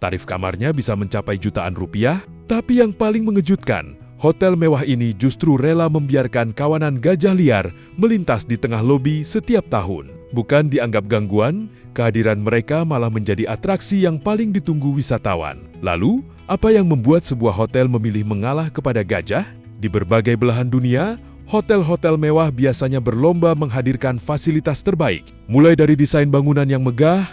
Tarif kamarnya bisa mencapai jutaan rupiah, tapi yang paling mengejutkan, hotel mewah ini justru rela membiarkan kawanan gajah liar melintas di tengah lobi setiap tahun. Bukan dianggap gangguan, kehadiran mereka malah menjadi atraksi yang paling ditunggu wisatawan. Lalu, apa yang membuat sebuah hotel memilih mengalah kepada gajah? Di berbagai belahan dunia, hotel-hotel mewah biasanya berlomba menghadirkan fasilitas terbaik, mulai dari desain bangunan yang megah,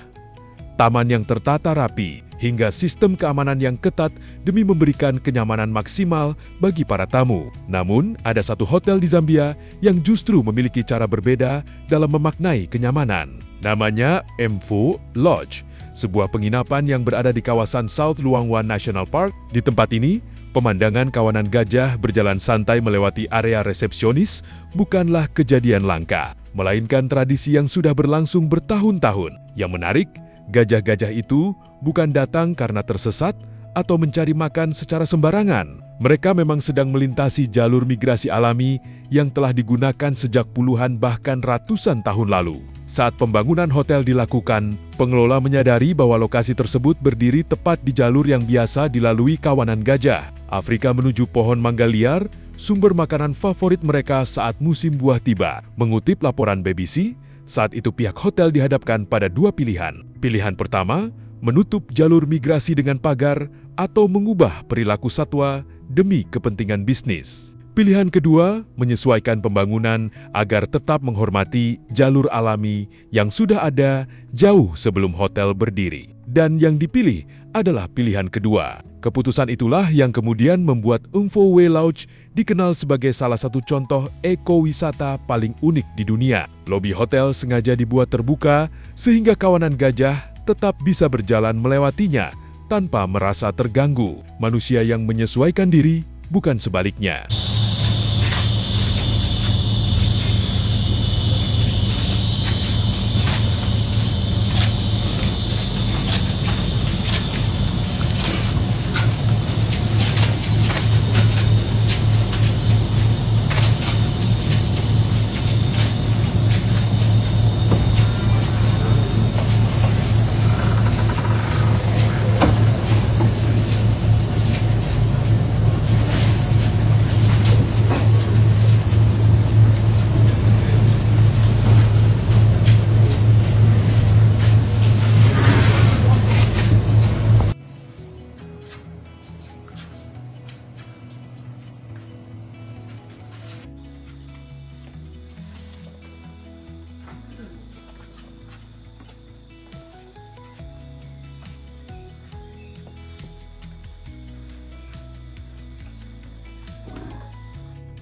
taman yang tertata rapi, hingga sistem keamanan yang ketat demi memberikan kenyamanan maksimal bagi para tamu. Namun, ada satu hotel di Zambia yang justru memiliki cara berbeda dalam memaknai kenyamanan. Namanya Mvo Lodge, sebuah penginapan yang berada di kawasan South Luangwa National Park. Di tempat ini, pemandangan kawanan gajah berjalan santai melewati area resepsionis bukanlah kejadian langka, melainkan tradisi yang sudah berlangsung bertahun-tahun. Yang menarik, gajah-gajah itu bukan datang karena tersesat atau mencari makan secara sembarangan. Mereka memang sedang melintasi jalur migrasi alami yang telah digunakan sejak puluhan bahkan ratusan tahun lalu. Saat pembangunan hotel dilakukan, pengelola menyadari bahwa lokasi tersebut berdiri tepat di jalur yang biasa dilalui kawanan gajah. Afrika menuju pohon mangga liar, sumber makanan favorit mereka saat musim buah tiba. Mengutip laporan BBC, saat itu pihak hotel dihadapkan pada dua pilihan. Pilihan pertama, menutup jalur migrasi dengan pagar atau mengubah perilaku satwa demi kepentingan bisnis. Pilihan kedua, menyesuaikan pembangunan agar tetap menghormati jalur alami yang sudah ada jauh sebelum hotel berdiri. Dan yang dipilih adalah pilihan kedua. Keputusan itulah yang kemudian membuat Mvo Lodge dikenal sebagai salah satu contoh ekowisata paling unik di dunia. Lobi hotel sengaja dibuat terbuka sehingga kawanan gajah tetap bisa berjalan melewatinya tanpa merasa terganggu. Manusia yang menyesuaikan diri, bukan sebaliknya.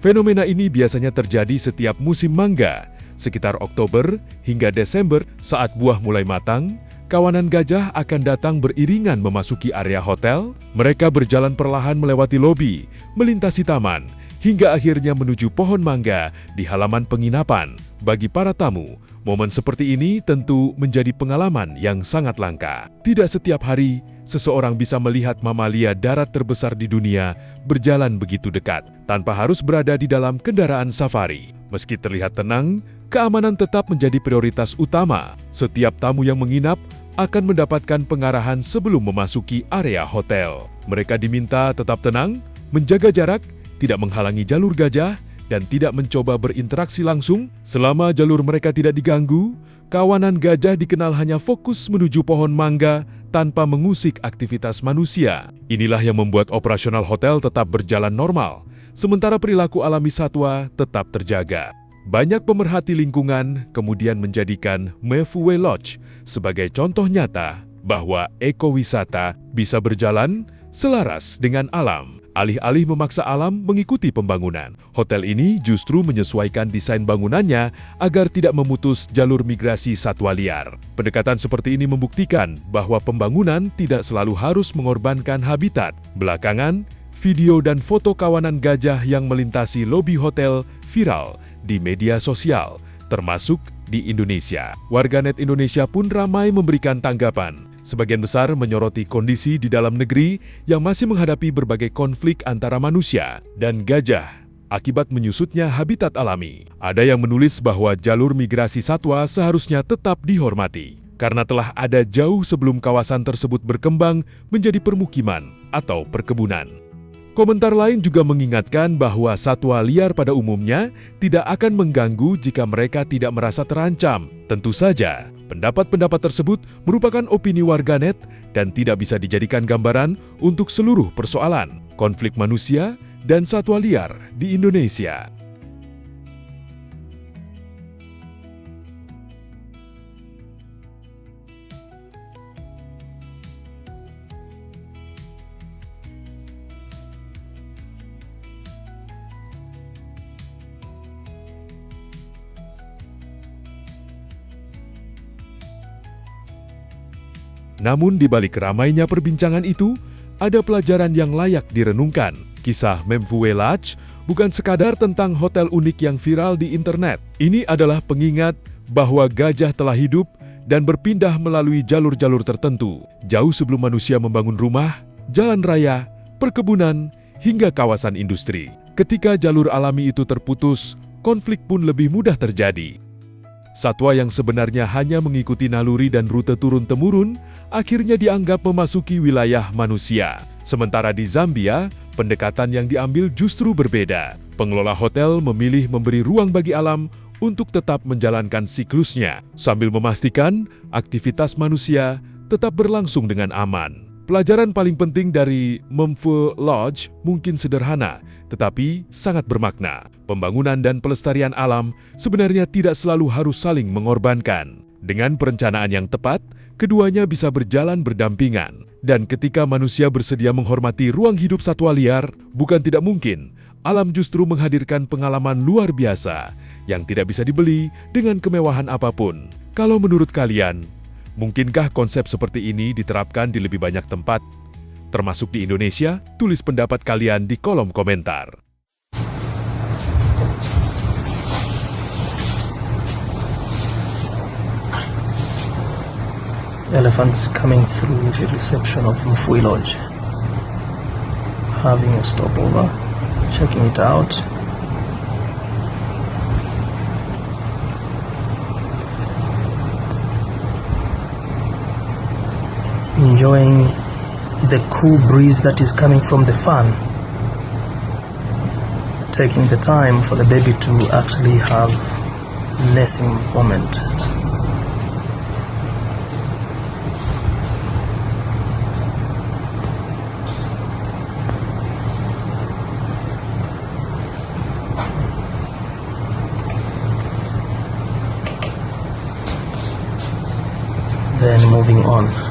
Fenomena ini biasanya terjadi setiap musim mangga, sekitar Oktober hingga Desember. Saat buah mulai matang, kawanan gajah akan datang beriringan memasuki area hotel. Mereka berjalan perlahan melewati lobi, melintasi taman, hingga akhirnya menuju pohon mangga di halaman penginapan. Bagi para tamu, momen seperti ini tentu menjadi pengalaman yang sangat langka. Tidak setiap hari, seseorang bisa melihat mamalia darat terbesar di dunia berjalan begitu dekat, tanpa harus berada di dalam kendaraan safari. Meski terlihat tenang, keamanan tetap menjadi prioritas utama. Setiap tamu yang menginap akan mendapatkan pengarahan sebelum memasuki area hotel. Mereka diminta tetap tenang, menjaga jarak, tidak menghalangi jalur gajah, dan tidak mencoba berinteraksi langsung. Selama jalur mereka tidak diganggu, kawanan gajah dikenal hanya fokus menuju pohon mangga tanpa mengusik aktivitas manusia. Inilah yang membuat operasional hotel tetap berjalan normal, sementara perilaku alami satwa tetap terjaga. Banyak pemerhati lingkungan kemudian menjadikan Mvo Lodge sebagai contoh nyata bahwa ekowisata bisa berjalan selaras dengan alam. Alih-alih memaksa alam mengikuti pembangunan, hotel ini justru menyesuaikan desain bangunannya agar tidak memutus jalur migrasi satwa liar. Pendekatan seperti ini membuktikan bahwa pembangunan tidak selalu harus mengorbankan habitat. Belakangan, video dan foto kawanan gajah yang melintasi lobi hotel viral di media sosial, termasuk di Indonesia. Warganet Indonesia pun ramai memberikan tanggapan. Sebagian besar menyoroti kondisi di dalam negeri yang masih menghadapi berbagai konflik antara manusia dan gajah akibat menyusutnya habitat alami. Ada yang menulis bahwa jalur migrasi satwa seharusnya tetap dihormati. karena telah ada jauh sebelum kawasan tersebut berkembang menjadi permukiman atau perkebunan. Komentar lain juga mengingatkan bahwa satwa liar pada umumnya tidak akan mengganggu jika mereka tidak merasa terancam. Tentu saja, pendapat-pendapat tersebut merupakan opini warganet dan tidak bisa dijadikan gambaran untuk seluruh persoalan konflik manusia dan satwa liar di Indonesia. Namun di balik ramainya perbincangan itu, ada pelajaran yang layak direnungkan. Kisah Memfue Lodge bukan sekadar tentang hotel unik yang viral di internet. Ini adalah pengingat bahwa gajah telah hidup dan berpindah melalui jalur-jalur tertentu, jauh sebelum manusia membangun rumah, jalan raya, perkebunan, hingga kawasan industri. Ketika jalur alami itu terputus, konflik pun lebih mudah terjadi. Satwa yang sebenarnya hanya mengikuti naluri dan rute turun-temurun, akhirnya dianggap memasuki wilayah manusia. Sementara di Zambia, pendekatan yang diambil justru berbeda. Pengelola hotel memilih memberi ruang bagi alam untuk tetap menjalankan siklusnya, sambil memastikan aktivitas manusia tetap berlangsung dengan aman. Pelajaran paling penting dari Memfue Lodge mungkin sederhana, tetapi sangat bermakna. Pembangunan dan pelestarian alam sebenarnya tidak selalu harus saling mengorbankan. Dengan perencanaan yang tepat, keduanya bisa berjalan berdampingan. Dan ketika manusia bersedia menghormati ruang hidup satwa liar, bukan tidak mungkin, alam justru menghadirkan pengalaman luar biasa yang tidak bisa dibeli dengan kemewahan apapun. Kalau menurut kalian, mungkinkah konsep seperti ini diterapkan di lebih banyak tempat, termasuk di Indonesia? Tulis pendapat kalian di kolom komentar. Elephants coming through the reception of Memfue Lodge, having a stopover, checking it out. Enjoying the cool breeze that is coming from the fan. Taking the time for the baby to actually have nursing moment. Then moving on.